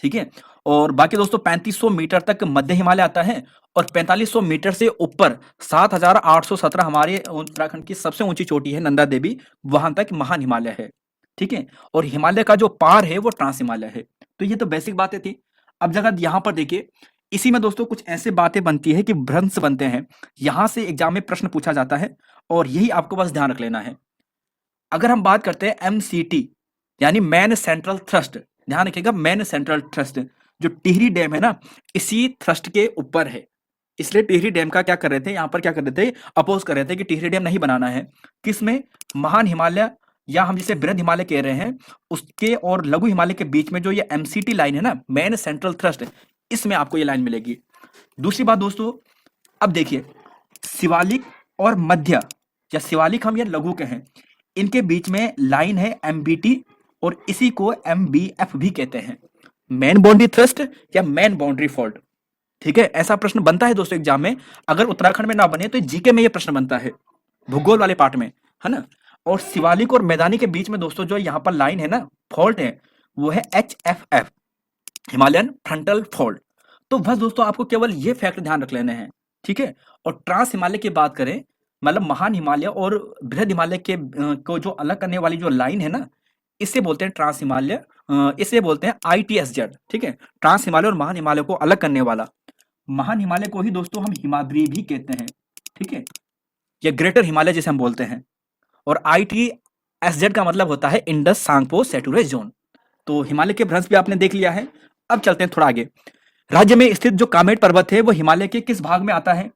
ठीक है। और बाकी दोस्तों 3500 मीटर तक मध्य हिमालय आता है, और 4500 मीटर से ऊपर 7817 हमारे उत्तराखंड की सबसे ऊंची चोटी है नंदा देवी, वहां तक महान हिमालय है, ठीक है। और हिमालय का जो पार है वो ट्रांस हिमालय है। तो ये तो बेसिक बातें थी। अब जगह यहाँ पर देखिए, इसी में दोस्तों कुछ ऐसे बातें बनती है कि भ्रंश बनते हैं, यहां से एग्जाम में प्रश्न पूछा जाता है, और यही आपको बस ध्यान रख लेना है। अगर हम बात करते हैं एमसीटी यानी मैन सेंट्रल थ्रस्ट, ध्यान रखिएगा, मैन सेंट्रल थ्रस्ट, जो टिहरी डैम है ना इसी थ्रस्ट के ऊपर है। इसलिए टिहरी डैम का क्या कर रहे थे, यहाँ पर क्या कर रहे थे, अपोज कर रहे थे कि टिहरी डैम नहीं बनाना है। किसमें? महान हिमालय या हम जिसे बृहद हिमालय कह रहे हैं उसके और लघु हिमालय के बीच में जो ये एमसीटी लाइन है ना, मैन सेंट्रल थ्रस्ट, इसमें आपको ये लाइन मिलेगी। दूसरी बात दोस्तों, अब देखिए, शिवालिक और मध्य, या शिवालिक हम या लघु कहें, इनके बीच में लाइन है एमबीटी, और इसी को एमबीएफ भी कहते हैं, मैन बाउंड्री थ्रस्ट या मैन बाउंड्री फॉल्ट, ठीक है। ऐसा प्रश्न बनता है दोस्तों एग्जाम में, अगर उत्तराखंड में ना बने तो जीके में ये प्रश्न बनता है, भूगोल वाले पार्ट में, है ना। और शिवालिक और मैदानी के बीच में दोस्तों जो यहाँ पर लाइन है ना, फॉल्ट है, वो है HFF, हिमालयन फ्रंटल फॉल्ट। तो बस दोस्तों आपको केवल ये फैक्ट ध्यान रख लेने हैं, ठीक है। और ट्रांस हिमालय की बात करें, मतलब महान हिमालय और बृहद हिमालय के को जो अलग करने वाली जो लाइन है ना, इसे बोलते हैं ट्रांस हिमालय, इसे बोलते हैं ITSZ, ठीक है। ट्रांस हिमालय और महान हिमालय को अलग करने वाला, महान हिमालय को ही दोस्तों हम हिमाद्री भी कहते हैं, ठीक है, या ग्रेटर हिमालय जिसे हम बोलते हैं। और ITSZ का मतलब होता है इंडस सांगपो सेटुरे जोन। तो हिमालय के भ्रंश भी आपने देख लिया है। अब चलते हैं थोड़ा आगे। राज्य में स्थित जो कामेट पर्वत है वो हिमालय के किस भाग में आता है?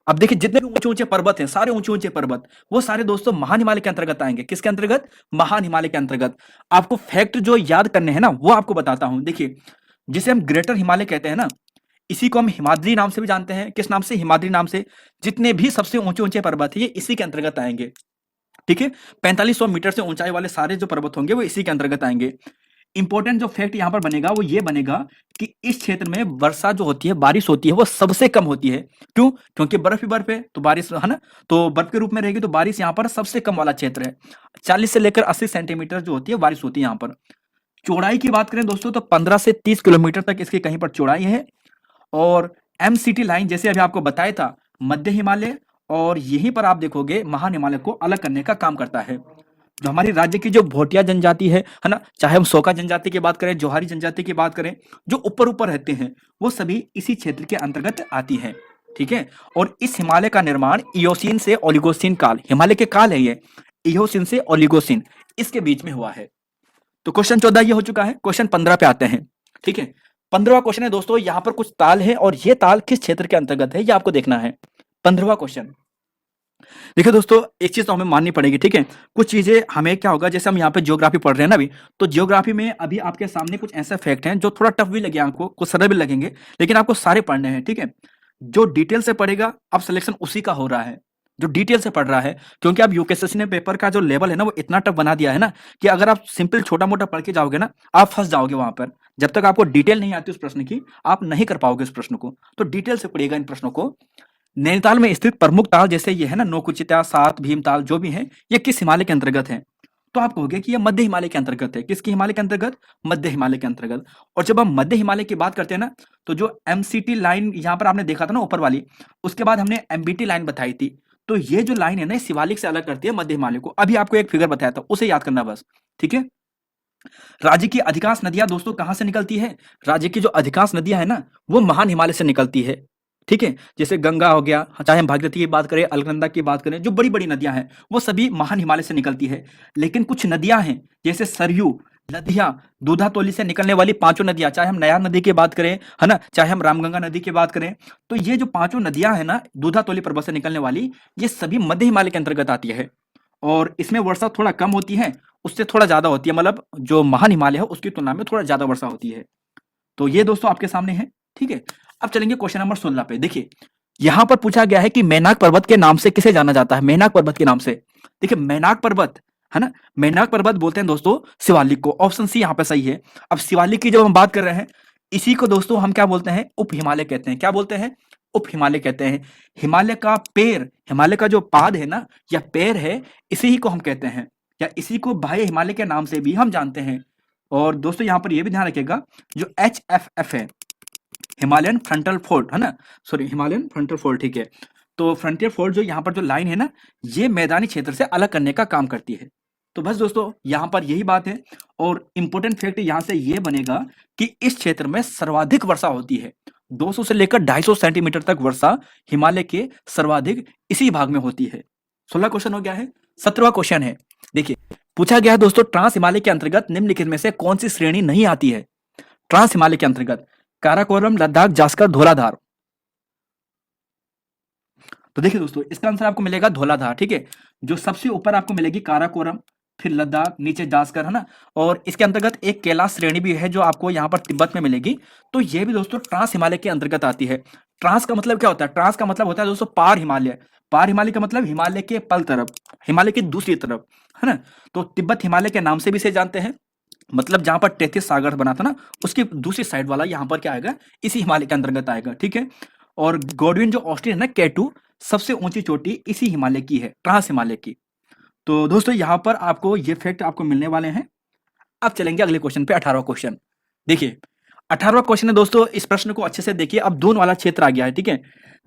अब देखिए, जितने भी ऊंचे ऊंचे पर्वत हैं, सारे ऊंचे ऊंचे पर्वत, वो सारे दोस्तों महान हिमालय के अंतर्गत आएंगे। किसके अंतर्गत? महान हिमालय के अंतर्गत। आपको फैक्ट जो याद करने हैं ना वो आपको बताता हूं। देखिए, जिसे हम ग्रेटर हिमालय कहते हैं ना, इसी को हम हिमाद्री नाम से भी जानते हैं। किस नाम से? हिमाद्री नाम से। जितने भी सबसे ऊंचे ऊंचे पर्वत है ये इसी के अंतर्गत आएंगे, ठीक है। 4500 मीटर से ऊंचाई वाले सारे जो पर्वत होंगे वो इसी के अंतर्गत आएंगे। इंपॉर्टेंट जो फैक्ट यहां पर बनेगा वो ये बनेगा कि इस क्षेत्र में वर्षा जो होती है, बारिश होती है, वो सबसे कम होती है। क्यों? क्योंकि बर्फ ही बर्फ है, तो बारिश है ना, तो बर्फ के रूप में रहेगी, तो बारिश यहाँ पर सबसे कम वाला क्षेत्र है। 40 से लेकर 80 सेंटीमीटर जो होती है बारिश होती है यहाँ पर। चौड़ाई की बात करें दोस्तों तो 15 से 30 किलोमीटर तक इसकी कहीं पर चौड़ाई है। और एमसीटी लाइन जैसे अभी आपको बताया था, मध्य हिमालय और यहीं पर आप देखोगे महान हिमालय को अलग करने का काम करता है। जो हमारी राज्य की जो भोटिया जनजाति है ना, चाहे हम सोका जनजाति की बात करें, जोहारी जनजाति की बात करें, जो ऊपर ऊपर रहते हैं, वो सभी इसी क्षेत्र के अंतर्गत आती है, ठीक है। और इस हिमालय का निर्माण इयोसीन से ओलिगोसीन काल, हिमालय के काल है ये, इयोसीन से ओलिगोसीन, इसके बीच में हुआ है। तो क्वेश्चन 14 ये हो चुका है। क्वेश्चन 15 पे आते हैं, ठीक है। 15वां क्वेश्चन है दोस्तों, यहाँ पर कुछ ताल है और ये ताल किस क्षेत्र के अंतर्गत है ये आपको देखना है। 15वां क्वेश्चन देखिए दोस्तों, एक चीज तो हमें माननी पड़ेगी, ठीक है। कुछ चीजें हमें क्या होगा, जैसे हम यहाँ पे ज्योग्राफी पढ़ रहे हैं ना अभी, तो ज्योग्राफी में अभी आपके सामने कुछ ऐसे फैक्ट हैं जो थोड़ा टफ भी लगे आपको, कुछ सरल भी लगेंगे, लेकिन आपको सारे पढ़ने हैं, ठीक है। जो डिटेल से पढ़ेगा अब सिलेक्शन उसी का हो रहा है। जो डिटेल से पढ़ रहा है, क्योंकि अब यूकेएसएससी ने पेपर का जो लेवल है ना वो इतना टफ बना दिया है ना कि अगर आप सिंपल छोटा-मोटा पढ़ के जाओगे ना, आप फँस जाओगे वहाँ पर। जब तक आपको डिटेल नहीं आती उस प्रश्न की, आप नहीं कर पाओगे उस प्रश्न को। तो डिटेल से पढ़िएगा इन प्रश्नों को। नैनीताल में स्थित प्रमुख ताल जैसे ये है ना नौकुचिया, सात, भीमताल जो भी हैं, ये किस हिमालय के अंतर्गत हैं? तो आप कहोगे कि ये मध्य हिमालय के अंतर्गत है। किसके हिमालय के अंतर्गत? मध्य हिमालय के अंतर्गत। और जब हम मध्य हिमालय की बात करते हैं ना, तो जो एमसीटी लाइन यहाँ पर आपने देखा था ना ऊपर वाली, उसके बाद हमने एमबीटी लाइन बताई थी। तो ये जो लाइन है ना, ये शिवालिक से अलग करती है मध्य हिमालय को। अभी आपको एक फिगर बताया था, उसे याद करना बस, ठीक है? राज्य की अधिकांश नदियां दोस्तों कहाँ से निकलती है? राज्य की जो अधिकांश नदियां है ना, वो महान हिमालय से निकलती है। ठीक है, जैसे गंगा हो गया, चाहे हम भागीरथी की बात करें, अलकनंदा की बात करें, जो बड़ी बड़ी नदियां हैं वो सभी महान हिमालय से निकलती है। लेकिन कुछ नदियां हैं जैसे सरयू, लधिया, दूधातोली से निकलने वाली पांचों नदियां, चाहे हम नयार नदी की बात करें, है ना, चाहे हम रामगंगा नदी की बात करें, तो ये जो पांचों नदियां हैं ना दूधातोली पर्वत से निकलने वाली, ये सभी मध्य हिमालय के अंतर्गत आती है। और इसमें वर्षा थोड़ा कम होती है, उससे थोड़ा ज्यादा होती है, मतलब जो महान हिमालय है उसकी तुलना में थोड़ा ज्यादा वर्षा होती है। तो ये दोस्तों आपके सामने है, ठीक है। अब चलेंगे क्वेश्चन नंबर 16 पे। देखिए यहां पर पूछा गया है कि मैनाक पर्वत के नाम से किसे जाना जाता है? मैनाक पर्वत के नाम से, देखिए मैनाक पर्वत है ना, मैनाक पर्वत बोलते हैं दोस्तों शिवालिक को। ऑप्शन सी यहां पे सही है। अब शिवालिक की जब हम बात कर रहे हैं, इसी को दोस्तों हम क्या बोलते हैं? उप हिमालय कहते हैं। क्या बोलते हैं? उप हिमालय कहते हैं। हिमालय का पैर, हिमालय का जो पाद है ना या पैर है, इसी ही को हम कहते हैं, या इसी को बाह्य हिमालय के नाम से भी हम जानते हैं। और दोस्तों यहां पर यह भी ध्यान रखिएगा, जो HFF है, हिमालयन फ्रंटल फोल्ड है ना, सॉरी हिमालयन फ्रंटल फोल्ड, ठीक है। तो फ्रंटियर फोल्ड जो यहाँ पर जो लाइन है ना, ये मैदानी क्षेत्र से अलग करने का काम करती है। तो बस दोस्तों यहाँ पर यही बात है। और इंपॉर्टेंट फैक्ट यहाँ से ये बनेगा कि इस क्षेत्र में सर्वाधिक वर्षा होती है। 200 से लेकर 250 सेंटीमीटर तक वर्षा हिमालय के सर्वाधिक इसी भाग में होती है। 16 क्वेश्चन हो गया है। 17वां क्वेश्चन है, देखिए पूछा गया है दोस्तों, ट्रांस हिमालय के अंतर्गत निम्नलिखित में से कौन सी श्रेणी नहीं आती है? ट्रांस हिमालय के अंतर्गत काराकोरम, लद्दाख, जास्कर, धौलाधार। तो देखिए दोस्तों इसका आंसर आपको मिलेगा धौलाधार, ठीक है। जो सबसे ऊपर आपको मिलेगी काराकोरम, फिर लद्दाख, नीचे जास्कर, है ना। और इसके अंतर्गत एक कैलाश श्रेणी भी है जो आपको यहाँ पर तिब्बत में मिलेगी। तो ये भी दोस्तों ट्रांस हिमालय के अंतर्गत आती है। ट्रांस का मतलब क्या होता है? ट्रांस का मतलब होता है दोस्तों पार हिमालय। पार हिमालय का मतलब हिमालय के पल तरफ, हिमालय की दूसरी तरफ, है ना। तो तिब्बत हिमालय के नाम से भी इसे जानते हैं। मतलब जहां पर तैतीस सागर बना था ना, उसकी दूसरी साइड वाला यहाँ पर क्या आएगा? इसी हिमालय के अंतर्गत आएगा, ठीक है। और गॉडविन जो ऑस्ट्रियन है ना, K2, सबसे ऊंची चोटी इसी हिमालय की है, ट्रांस हिमालय की। तो दोस्तों यहाँ पर आपको ये फैक्ट आपको मिलने वाले हैं। अब चलेंगे अगले क्वेश्चन पे, 18वां क्वेश्चन। देखिए 18वां क्वेश्चन है दोस्तों, इस प्रश्न को अच्छे से देखिए। अब दून वाला क्षेत्र आ गया है, ठीक है।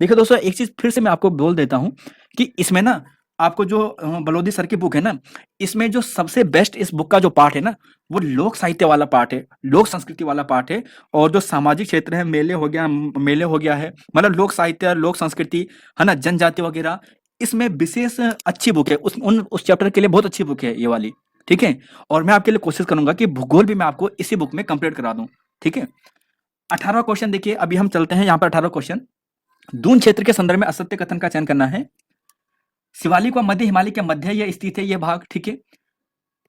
देखिए दोस्तों एक चीज फिर से मैं आपको बोल देता हूं कि इसमें ना आपको जो बलोदी सर की बुक है ना, इसमें जो सबसे बेस्ट इस बुक का जो पार्ट है ना, वो लोक साहित्य वाला पार्ट है, लोक संस्कृति वाला पार्ट है। और जो सामाजिक क्षेत्र है, मेले हो गया है, मतलब लोक साहित्य, लोक संस्कृति, है ना, जनजाति वगैरह, इसमें विशेष अच्छी बुक है। उस चैप्टर के लिए बहुत अच्छी बुक है ये वाली, ठीक है। और मैं आपके लिए कोशिश करूंगा कि भूगोल भी मैं आपको इसी बुक में कंप्लीट करा दूं, ठीक है। 18वां क्वेश्चन देखिए, अभी हम चलते हैं यहाँ पर 18वां क्वेश्चन। दून क्षेत्र के संदर्भ में असत्य कथन का चयन करना है। शिवालिक व मध्य हिमालय के मध्य यह स्थित है, यह भाग, ठीक है।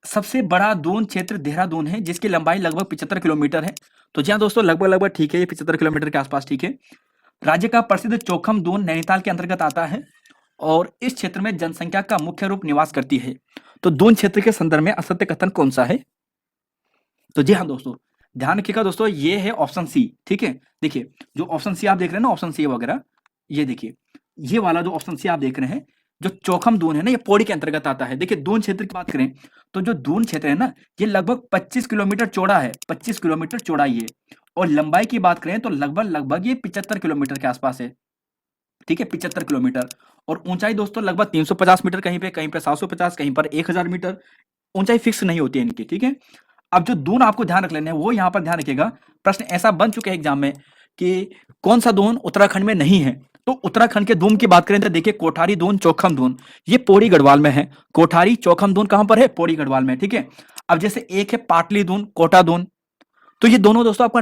सबसे बड़ा दून क्षेत्र देहरादून है, जिसकी लंबाई लगभग 75 किलोमीटर है। तो जी हाँ दोस्तों, लगभग लगभग ठीक है, ये 75 किलोमीटर के आसपास, ठीक है। राज्य का प्रसिद्ध चोखम दून नैनीताल के अंतर्गत आता है। और इस क्षेत्र में जनसंख्या का मुख्य रूप निवास करती है। तो दून क्षेत्र के संदर्भ में असत्य कथन कौन सा है? तो जी हाँ दोस्तों, ध्यान रखिएगा दोस्तों, ये है ऑप्शन सी, ठीक है। देखिए जो ऑप्शन सी आप देख रहे हैं ना, ऑप्शन सी वगैरह, ये देखिए ये वाला जो ऑप्शन सी आप देख रहे हैं, जो चौखम दून है ना, ये पौड़ी के अंतर्गत आता है। देखिए दून क्षेत्र की बात करें तो जो दून क्षेत्र है ना, ये लगभग 25 किलोमीटर चौड़ा है, 25 किलोमीटर चौड़ाई है। और लंबाई की बात करें तो लगभग लगभग ये 75 किलोमीटर के आसपास है, ठीक है, 75 किलोमीटर। और ऊंचाई दोस्तों लगभग 350 मीटर, कहीं पे 750, कहीं पर 1000 मीटर। ऊंचाई फिक्स नहीं होती है इनकी, ठीक है। अब जो दून आपको ध्यान रख लेना है, वो यहाँ पर ध्यान रखिएगा। प्रश्न ऐसा बन चुके हैं एग्जाम में कि कौन सा दून उत्तराखंड में नहीं है। तो उत्तराखंड के दून की बात करें तो देखिए कोठारी दून, चौखम दून, ये पौड़ी गढ़वाल में है। कोठारी चौखम दून कहां पर है? पौड़ी गढ़वाल में, ठीक है। अब जैसे एक है पाटली दून, कोटा दून, तो ये दोनों दोस्तों आपका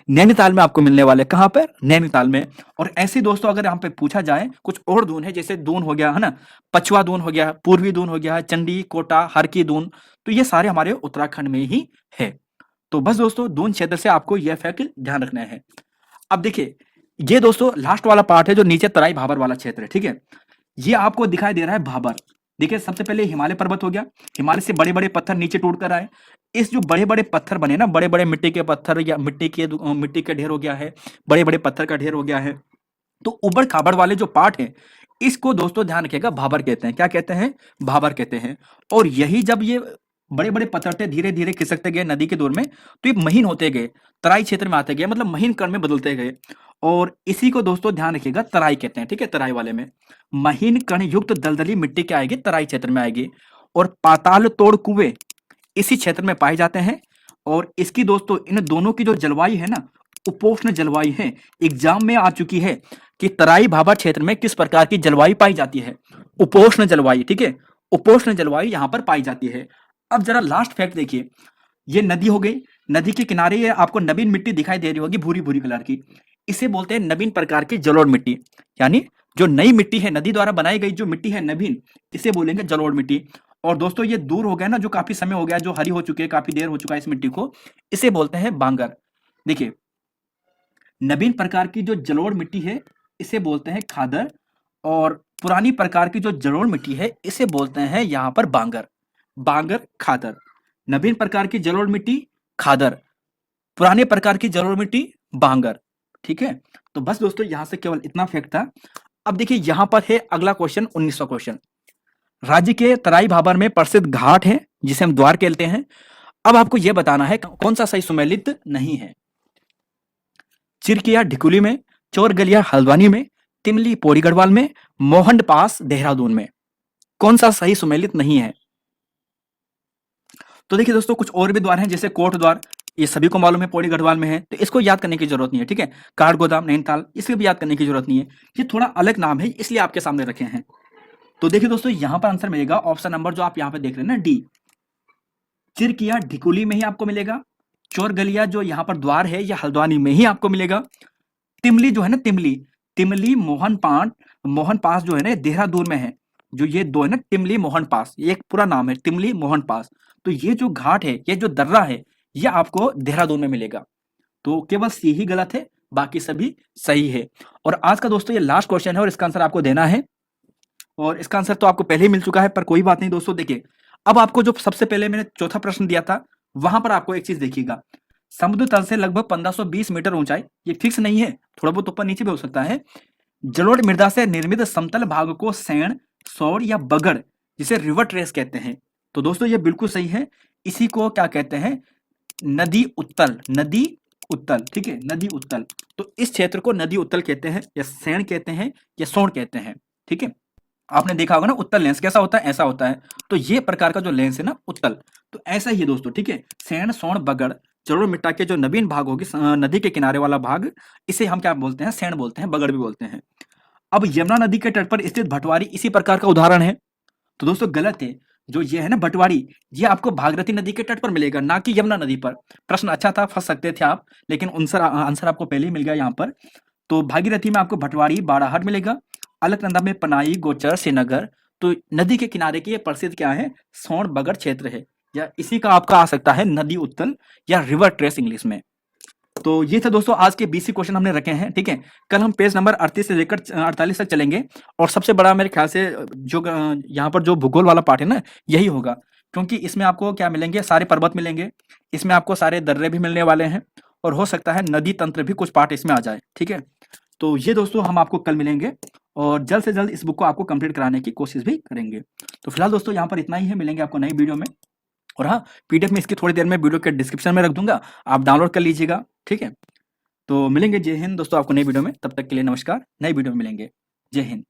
नैनीताल में आपको मिलने वाले। कहां पर? नैनीताल में। और ऐसे दोस्तों अगर यहाँ पे पूछा जाए कुछ और दून है, जैसे दून हो गया है ना, पछवा दून हो गया, पूर्वी दून हो गया, चंडी, कोटा, हरकी दून, तो ये सारे हमारे उत्तराखंड में ही है। तो बस दोस्तों दून क्षेत्र से आपको यह फैक्ट ध्यान रखना है। अब देखिए ये दोस्तों लास्ट वाला पार्ट है, जो नीचे तराई भाबर वाला क्षेत्र है, ठीक है। ये आपको दिखाई दे रहा है भाबर। देखिए सबसे पहले हिमालय पर्वत हो गया, हिमालय से बड़े बड़े पत्थर नीचे टूट कर आए। इस जो बड़े बड़े पत्थर बने ना, बड़े बड़े मिट्टी के पत्थर या मिट्टी के ढेर हो गया है, बड़े बड़े पत्थर का ढेर हो गया है। तो उबड़ खाबड़ वाले जो पार्ट है, इसको दोस्तों ध्यान रखिएगा भाबर कहते हैं। क्या कहते हैं? भाबर कहते हैं। और यही जब ये बड़े बड़े पत्थर थे धीरे धीरे खिसकते गए नदी के दौर में, तो ये महीन होते गए, तराई क्षेत्र में आते गए, मतलब महीन कण में बदलते गए। और इसी को दोस्तों ध्यान रखिएगा तराई कहते हैं। ठीक है, तराई वाले में महीन कण युक्त दलदली मिट्टी क्या आएगी? तराई क्षेत्र में आएगी। और पाताल तोड़ कुएं इसी क्षेत्र में पाए जाते हैं। और इसकी दोस्तों इन दोनों की जो जलवायु है ना, उपोष्ण जलवायु है। एग्जाम में आ चुकी है कि तराई भाबर क्षेत्र में किस प्रकार की जलवायु पाई जाती है? उपोष्ण जलवायु। ठीक है, उपोष्ण जलवायु यहां पर पाई जाती है। अब जरा लास्ट फैक्ट देखिए, ये नदी हो गई, नदी के किनारे ये आपको नवीन मिट्टी दिखाई दे रही होगी भूरी भूरी कलर की, इसे बोलते हैं नवीन प्रकार की जलोढ़ मिट्टी। यानी जो नई मिट्टी है, नदी द्वारा बनाई गई जो मिट्टी है नवीन, इसे बोलेंगे जलोढ़ मिट्टी। और दोस्तों ये दूर हो गया ना, जो काफी समय हो गया, जो हरी हो चुकी है, काफी देर हो चुका है इस मिट्टी को, इसे बोलते हैं बांगर। देखिए नवीन प्रकार की जो जलोढ़ मिट्टी है इसे बोलते हैं खादर, और पुरानी प्रकार की जो जलोढ़ मिट्टी है इसे बोलते हैं यहां पर बांगर। बांगर खादर, नवीन प्रकार की जलोढ़ मिट्टी खादर, पुराने प्रकार की जलोढ़ मिट्टी बांगर। ठीक है, तो बस दोस्तों यहां से केवल इतना फैक्ट था। अब देखिए यहां पर है अगला क्वेश्चन, 19वां क्वेश्चन। राज्य के तराई भाबर में प्रसिद्ध घाट है जिसे हम द्वार कहते हैं। अब आपको यह बताना है कौन सा सही सुमेलित नहीं है। चिरकिया ढिकुली में, चोरगलिया हल्द्वानी में, तिमली पौड़ी गढ़वाल में, मोहंड पास देहरादून में, कौन सा सही सुमेलित नहीं है? तो देखिए दोस्तों कुछ और भी द्वार हैं, जैसे कोट द्वार, ये सभी को मालूम है पौड़ी गढ़वाल में है, तो इसको याद करने की जरूरत नहीं है। ठीक है, काठगोदाम नैनीताल, इसके भी याद करने की जरूरत नहीं है, ये थोड़ा अलग नाम है इसलिए आपके सामने रखे हैं। तो देखिए दोस्तों यहां पर आंसर मिलेगा ऑप्शन नंबर जो आप यहां पे देख रहे हैं ना, डी। चिरकिया ढिकुली में ही आपको मिलेगा, चोरगलिया जो यहाँ पर द्वार है ये हल्द्वानी में ही आपको मिलेगा, तिमली जो है ना, तिमली, तिमली मोहन पास जो है ना देहरादून में है। जो ये दो है ना, तिमली मोहन पास, ये एक पूरा नाम है तिमली मोहन पास। तो ये जो घाट है, ये जो दर्रा है, ये आपको देहरादून में मिलेगा। तो केवल सी ही गलत है, बाकी सभी सही है। और आज का दोस्तों ये लास्ट क्वेश्चन है और इसका आंसर आपको देना है। और इसका आंसर तो आपको पहले ही मिल चुका है, पर कोई बात नहीं दोस्तों। देखिए अब आपको जो सबसे पहले मैंने चौथा प्रश्न दिया था, वहां पर आपको एक चीज देखिएगा, समुद्र तल से लगभग 1520 मीटर ऊंचाई, ये फिक्स नहीं है, थोड़ा बहुत ऊपर नीचे भी हो सकता है, जलोढ़ मृदा से निर्मित समतल भाग को सैण, सौर या बगड़, जिसे रिवर ट्रेस कहते हैं। तो दोस्तों ये बिल्कुल सही है, इसी को क्या कहते हैं? नदी उत्तल, नदी उत्तल। ठीक है, नदी उत्तल। तो इस क्षेत्र को नदी उत्तल कहते हैं, या सैण कहते हैं, या सोण कहते हैं। ठीक है, आपने देखा होगा ना उत्तल लेंस कैसा होता है, ऐसा होता है। तो ये प्रकार का जो लेंस है ना उत्तल, तो ऐसा ही है दोस्तों। ठीक है, सैण, सोण, बगड़, जलोढ़ मिट्टा के जो नवीन भाग होगी, नदी के किनारे वाला भाग, इसे हम क्या बोलते हैं? सैण बोलते हैं, बगड़ भी बोलते हैं। अब यमुना नदी के तट पर स्थित भटवारी इसी प्रकार का उदाहरण है। तो दोस्तों गलत है, जो ये है ना भटवारी, ये आपको भागीरथी नदी के तट पर मिलेगा, ना कि यमुना नदी पर। प्रश्न अच्छा था, फंस सकते थे आप, लेकिन आंसर आपको पहले ही मिल गया यहाँ पर। तो भागीरथी में आपको भटवारी, बाड़ाहाट मिलेगा, अलकनंदा में पनाई, गोचर, श्रीनगर। तो नदी के किनारे की ये प्रसिद्ध क्या है? सोन बगड़ क्षेत्र है, या इसी का आपका आ सकता है नदी उत्तल या रिवर ट्रेस इंग्लिश में। तो ये था दोस्तों आज के 20 क्वेश्चन हमने रखे हैं। ठीक है, कल हम पेज नंबर 38 से लेकर 48 तक चलेंगे। और सबसे बड़ा मेरे ख्याल से जो यहाँ पर जो भूगोल वाला पार्ट है ना, यही होगा, क्योंकि इसमें आपको क्या मिलेंगे? सारे पर्वत मिलेंगे, इसमें आपको सारे दर्रे भी मिलने वाले हैं, और हो सकता है नदी तंत्र भी कुछ पार्ट इसमें आ जाए। ठीक है, तो ये दोस्तों हम आपको कल मिलेंगे, और जल्द से जल्द इस बुक को आपको कंप्लीट कराने की कोशिश भी करेंगे। तो फिलहाल दोस्तों यहाँ पर इतना ही है, मिलेंगे आपको नई वीडियो में। और हाँ, पीडीएफ में इसकी थोड़ी देर में वीडियो के डिस्क्रिप्शन में रख दूंगा, आप डाउनलोड कर लीजिएगा। ठीक है, तो मिलेंगे। जय हिंद दोस्तों, आपको नई वीडियो में। तब तक के लिए नमस्कार, नई वीडियो में मिलेंगे। जय हिंद।